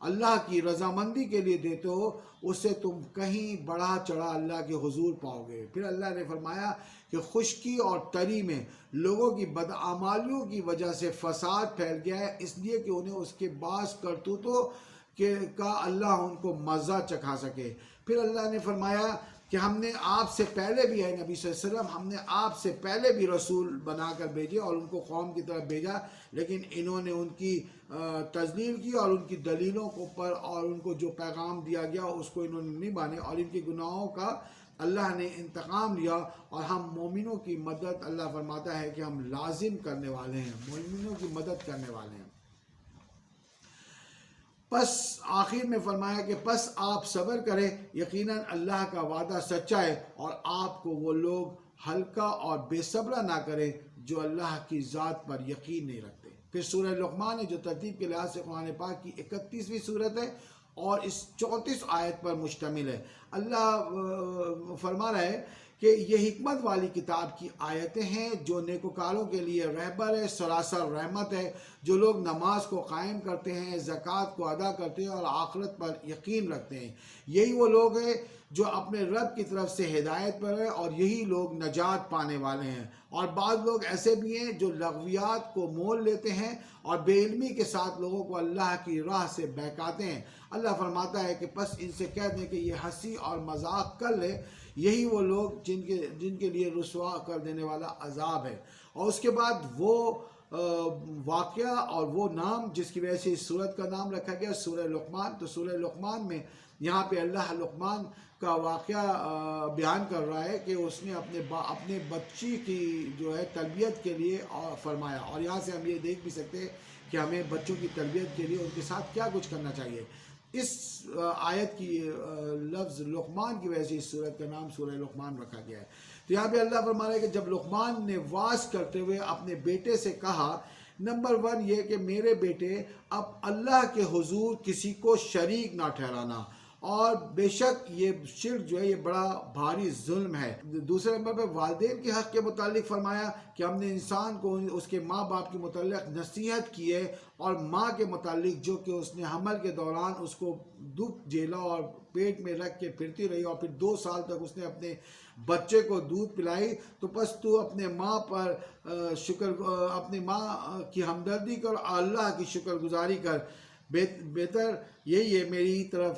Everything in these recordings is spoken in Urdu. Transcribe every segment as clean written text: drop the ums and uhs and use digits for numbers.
اللہ کی رضامندی کے لیے دیتے ہو اس سے تم کہیں بڑھا چڑھا اللہ کے حضور پاؤ گے۔ پھر اللہ نے فرمایا کہ خشکی اور تری میں لوگوں کی بدعمالیوں کی وجہ سے فساد پھیل گیا ہے، اس لیے کہ انہیں اس کے بعض کرتوتوں کا اللہ ان کو مزہ چکھا سکے۔ پھر اللہ نے فرمایا کہ ہم نے آپ سے پہلے بھی ہے نبی صلی اللہ علیہ وسلم، ہم نے آپ سے پہلے بھی رسول بنا کر بھیجے اور ان کو قوم کی طرف بھیجا، لیکن انہوں نے ان کی تذلیل کی اور ان کی دلیلوں کو پر اور ان کو جو پیغام دیا گیا اس کو انہوں نے نہیں مانے، اور ان کے گناہوں کا اللہ نے انتقام لیا۔ اور ہم مومنوں کی مدد، اللہ فرماتا ہے کہ ہم لازم کرنے والے ہیں، مومنوں کی مدد کرنے والے ہیں۔ پس آخر میں فرمایا کہ پس آپ صبر کریں، یقیناً اللہ کا وعدہ سچا ہے، اور آپ کو وہ لوگ ہلکا اور بے صبرا نہ کریں جو اللہ کی ذات پر یقین نہیں رکھتے۔ پھر سورہ لقمان ہے جو ترتیب کے لحاظ سے قرآن پاک کی 31ویں صورت ہے اور اس 34 آیت پر مشتمل ہے۔ اللہ فرما رہا ہے کہ یہ حکمت والی کتاب کی آیتیں ہیں جو نیکوکاروں کے لیے رہبر ہے، سراسر رحمت ہے، جو لوگ نماز کو قائم کرتے ہیں، زکوٰۃ کو ادا کرتے ہیں اور آخرت پر یقین رکھتے ہیں۔ یہی وہ لوگ ہیں جو اپنے رب کی طرف سے ہدایت پر ہیں، اور یہی لوگ نجات پانے والے ہیں۔ اور بعض لوگ ایسے بھی ہیں جو لغویات کو مول لیتے ہیں اور بے علمی کے ساتھ لوگوں کو اللہ کی راہ سے بہکاتے ہیں۔ اللہ فرماتا ہے کہ پس ان سے کہہ دیں کہ یہ ہنسی اور مذاق کر لے، یہی وہ لوگ جن کے لیے رسوا کر دینے والا عذاب ہے۔ اور اس کے بعد وہ واقعہ اور وہ نام جس کی وجہ سے اس سورت کا نام رکھا گیا سورہ لقمان۔ تو سورہ لقمان میں یہاں پہ اللہ لقمان کا واقعہ بیان کر رہا ہے کہ اس نے اپنے بچی کی جو ہے تربیت کے لیے فرمایا، اور یہاں سے ہم یہ دیکھ بھی سکتے ہیں کہ ہمیں بچوں کی تربیت کے لیے ان کے ساتھ کیا کچھ کرنا چاہیے۔ اس آیت کی لفظ لقمان کی وجہ سے اس سورت کا نام سورہ لقمان رکھا گیا ہے۔ تو یہاں پہ اللہ فرما رہا ہے کہ جب لقمان نے واعظ کرتے ہوئے اپنے بیٹے سے کہا، نمبر 1 یہ کہ میرے بیٹے اب اللہ کے حضور کسی کو شریک نہ ٹھہرانا، اور بے شک یہ شرک جو ہے یہ بڑا بھاری ظلم ہے۔ دوسرے نمبر پہ والدین کے حق کے متعلق فرمایا کہ ہم نے انسان کو اس کے ماں باپ کے متعلق نصیحت کی ہے، اور ماں کے متعلق جو کہ اس نے حمل کے دوران اس کو دکھ جھیلا اور پیٹ میں رکھ کے پھرتی رہی، اور پھر 2 سال تک اس نے اپنے بچے کو دودھ پلائی، تو پس تو اپنے ماں پر اپنی ماں کی ہمدردی کر، اللہ کی شکر گزاری کر، بہتر یہی ہے میری طرف،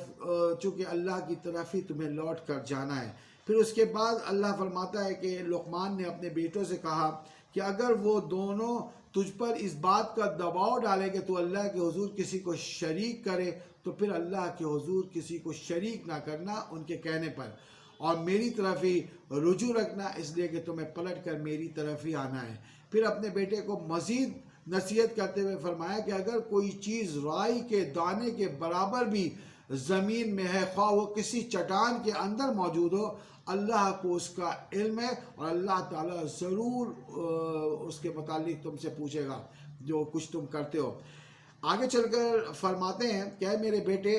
چونکہ اللہ کی طرف ہی تمہیں لوٹ کر جانا ہے۔ پھر اس کے بعد اللہ فرماتا ہے کہ لقمان نے اپنے بیٹوں سے کہا کہ اگر وہ دونوں تجھ پر اس بات کا دباؤ ڈالے کہ تو اللہ کے حضور کسی کو شریک کرے، تو پھر اللہ کے حضور کسی کو شریک نہ کرنا ان کے کہنے پر، اور میری طرف ہی رجوع رکھنا، اس لیے کہ تمہیں پلٹ کر میری طرف ہی آنا ہے۔ پھر اپنے بیٹے کو مزید نصیحت کرتے ہوئے فرمایا کہ اگر کوئی چیز رائی کے دانے کے برابر بھی زمین میں ہے، خواہ وہ کسی چٹان کے اندر موجود ہو، اللہ کو اس کا علم ہے، اور اللہ تعالیٰ ضرور اس کے متعلق تم سے پوچھے گا جو کچھ تم کرتے ہو۔ آگے چل کر فرماتے ہیں کہ اے میرے بیٹے،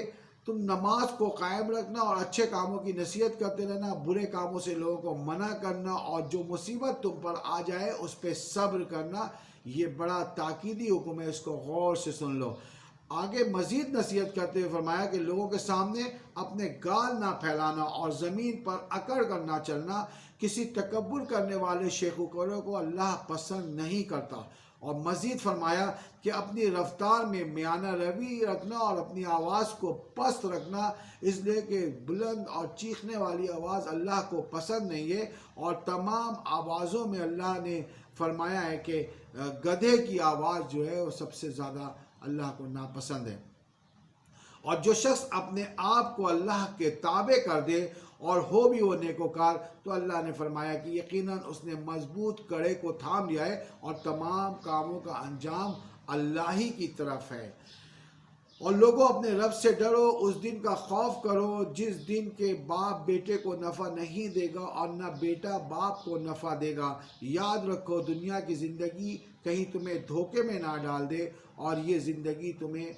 تم نماز کو قائم رکھنا اور اچھے کاموں کی نصیحت کرتے رہنا، برے کاموں سے لوگوں کو منع کرنا، اور جو مصیبت تم پر آ جائے اس پہ صبر کرنا، یہ بڑا تاکیدی حکم ہے، اس کو غور سے سن لو۔ آگے مزید نصیحت کرتے ہوئے فرمایا کہ لوگوں کے سامنے اپنے گال نہ پھیلانا اور زمین پر اکڑ کر نہ چلنا، کسی تکبر کرنے والے شیخ و کرو کو اللہ پسند نہیں کرتا۔ اور مزید فرمایا کہ اپنی رفتار میں میانہ روی رکھنا اور اپنی آواز کو پست رکھنا، اس لیے کہ بلند اور چیخنے والی آواز اللہ کو پسند نہیں ہے، اور تمام آوازوں میں اللہ نے فرمایا ہے کہ گدھے کی آواز جو ہے وہ سب سے زیادہ اللہ کو ناپسند ہے۔ اور جو شخص اپنے آپ کو اللہ کے تابع کر دے اور ہو بھی وہ نیکوکار، تو اللہ نے فرمایا کہ یقیناً اس نے مضبوط کڑے کو تھام لیا ہے، اور تمام کاموں کا انجام اللہ ہی کی طرف ہے۔ اور لوگوں اپنے رب سے ڈرو، اس دن کا خوف کرو جس دن کے باپ بیٹے کو نفع نہیں دے گا اور نہ بیٹا باپ کو نفع دے گا۔ یاد رکھو دنیا کی زندگی کہیں تمہیں دھوکے میں نہ ڈال دے، اور یہ زندگی تمہیں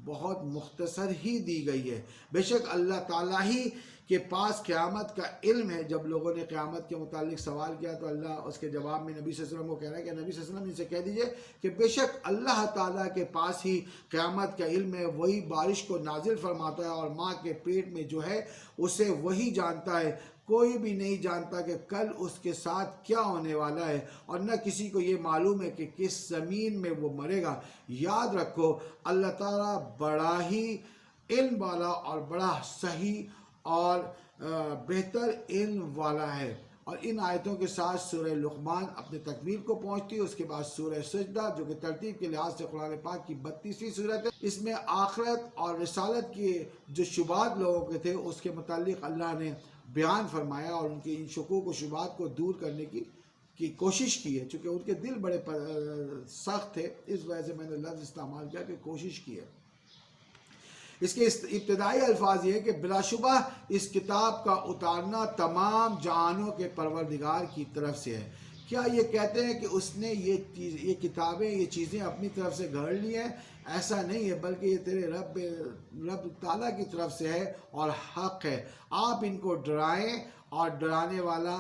بہت مختصر ہی دی گئی ہے۔ بے شک اللہ تعالیٰ ہی کے پاس قیامت کا علم ہے۔ جب لوگوں نے قیامت کے متعلق سوال کیا تو اللہ اس کے جواب میں نبی صلی اللہ علیہ وسلم کو کہہ رہا ہے کہ نبی صلی اللہ علیہ وسلم ان سے کہہ دیجئے کہ بے شک اللہ تعالیٰ کے پاس ہی قیامت کا علم ہے، وہی بارش کو نازل فرماتا ہے اور ماں کے پیٹ میں جو ہے اسے وہی جانتا ہے۔ کوئی بھی نہیں جانتا کہ کل اس کے ساتھ کیا ہونے والا ہے، اور نہ کسی کو یہ معلوم ہے کہ کس زمین میں وہ مرے گا۔ یاد رکھو اللہ تعالیٰ بڑا ہی علم والا اور بڑا صحیح اور بہتر علم والا ہے۔ اور ان آیتوں کے ساتھ سورہ لقمان اپنے تکمیل کو پہنچتی ہے۔ اس کے بعد سورہ سجدہ جو کہ ترتیب کے لحاظ سے قرآن پاک کی 32ویں صورت ہے، اس میں آخرت اور رسالت کے جو شبہات لوگوں کے تھے اس کے متعلق اللہ نے بیان فرمایا اور ان کے ان شکوک و شبہات کو دور کرنے کی کوشش کی ہے۔ چونکہ ان کے دل بڑے سخت تھے، اس وجہ سے میں نے لفظ استعمال کیا کہ کوشش کی ہے۔ اس کے ابتدائی الفاظ یہ ہے کہ بلا شبہ اس کتاب کا اتارنا تمام جہانوں کے پروردگار کی طرف سے ہے۔ کیا یہ کہتے ہیں کہ اس نے یہ کتابیں، یہ چیزیں اپنی طرف سے گھڑ لی ہیں؟ ایسا نہیں ہے، بلکہ یہ تیرے رب تعالیٰ کی طرف سے ہے اور حق ہے۔ آپ ان کو ڈرائیں اور ڈرانے والا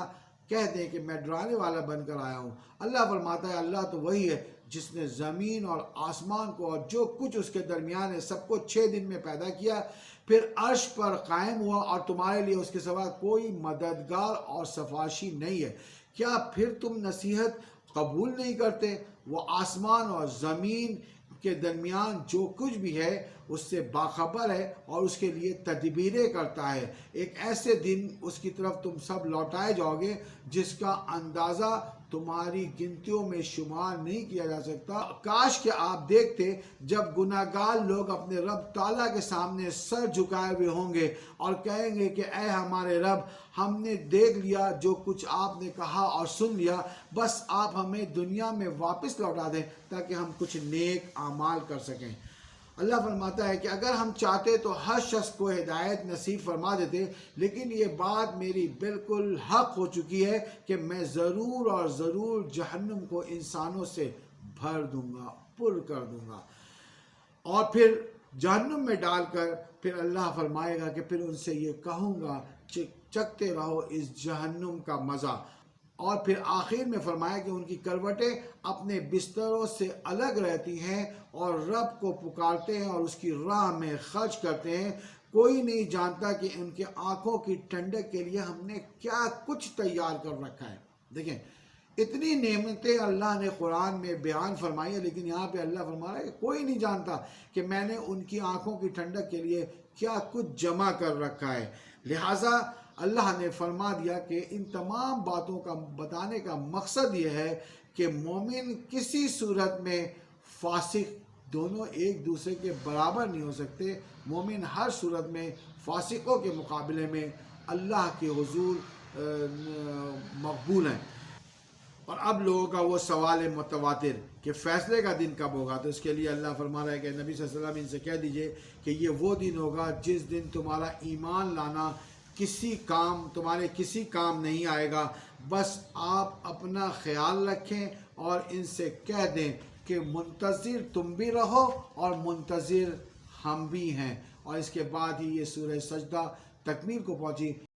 کہہ دیں کہ میں ڈرانے والا بن کر آیا ہوں۔ اللہ فرماتا ہے اللہ تو وہی ہے جس نے زمین اور آسمان کو اور جو کچھ اس کے درمیان ہے سب کو 6 دن میں پیدا کیا، پھر عرش پر قائم ہوا اور تمہارے لیے اس کے سوا کوئی مددگار اور سفارشی نہیں ہے۔ کیا پھر تم نصیحت قبول نہیں کرتے؟ وہ آسمان اور زمین کے درمیان جو کچھ بھی ہے اس سے باخبر ہے اور اس کے لیے تدبیریں کرتا ہے۔ ایک ایسے دن اس کی طرف تم سب لوٹائے جاؤ گے جس کا اندازہ تمہاری گنتیوں میں شمار نہیں کیا جا سکتا۔ کاش کہ آپ دیکھتے جب گناہگار لوگ اپنے رب تعالیٰ کے سامنے سر جھکائے ہوئے ہوں گے اور کہیں گے کہ اے ہمارے رب، ہم نے دیکھ لیا جو کچھ آپ نے کہا اور سن لیا، بس آپ ہمیں دنیا میں واپس لوٹا دیں تاکہ ہم کچھ نیک اعمال کر سکیں۔ اللہ فرماتا ہے کہ اگر ہم چاہتے تو ہر شخص کو ہدایت نصیب فرما دیتے، لیکن یہ بات میری بالکل حق ہو چکی ہے کہ میں ضرور اور ضرور جہنم کو انسانوں سے بھر دوں گا، پر کر دوں گا، اور پھر جہنم میں ڈال کر پھر اللہ فرمائے گا کہ پھر ان سے یہ کہوں گا چکھتے رہو اس جہنم کا مزہ۔ اور پھر آخر میں فرمایا کہ ان کی کروٹیں اپنے بستروں سے الگ رہتی ہیں اور رب کو پکارتے ہیں اور اس کی راہ میں خرچ کرتے ہیں۔ کوئی نہیں جانتا کہ ان کے آنکھوں کی ٹھنڈک کے لیے ہم نے کیا کچھ تیار کر رکھا ہے۔ دیکھیں اتنی نعمتیں اللہ نے قرآن میں بیان فرمائی ہے، لیکن یہاں پہ اللہ فرما رہا ہے کہ کوئی نہیں جانتا کہ میں نے ان کی آنکھوں کی ٹھنڈک کے لیے کیا کچھ جمع کر رکھا ہے۔ لہٰذا اللہ نے فرما دیا کہ ان تمام باتوں کا بتانے کا مقصد یہ ہے کہ مومن کسی صورت میں فاسق، دونوں ایک دوسرے کے برابر نہیں ہو سکتے۔ مومن ہر صورت میں فاسقوں کے مقابلے میں اللہ کے حضور مقبول ہیں۔ اور اب لوگوں کا وہ سوال متواتر کہ فیصلے کا دن کب ہوگا، تو اس کے لیے اللہ فرما رہا ہے کہ نبی صلی اللہ علیہ وسلم ان سے کہہ دیجئے کہ یہ وہ دن ہوگا جس دن تمہارا ایمان لانا تمہارے کسی کام نہیں آئے گا۔ بس آپ اپنا خیال رکھیں اور ان سے کہہ دیں کہ منتظر تم بھی رہو اور منتظر ہم بھی ہیں۔ اور اس کے بعد ہی یہ سورہ سجدہ تکمیل کو پہنچی۔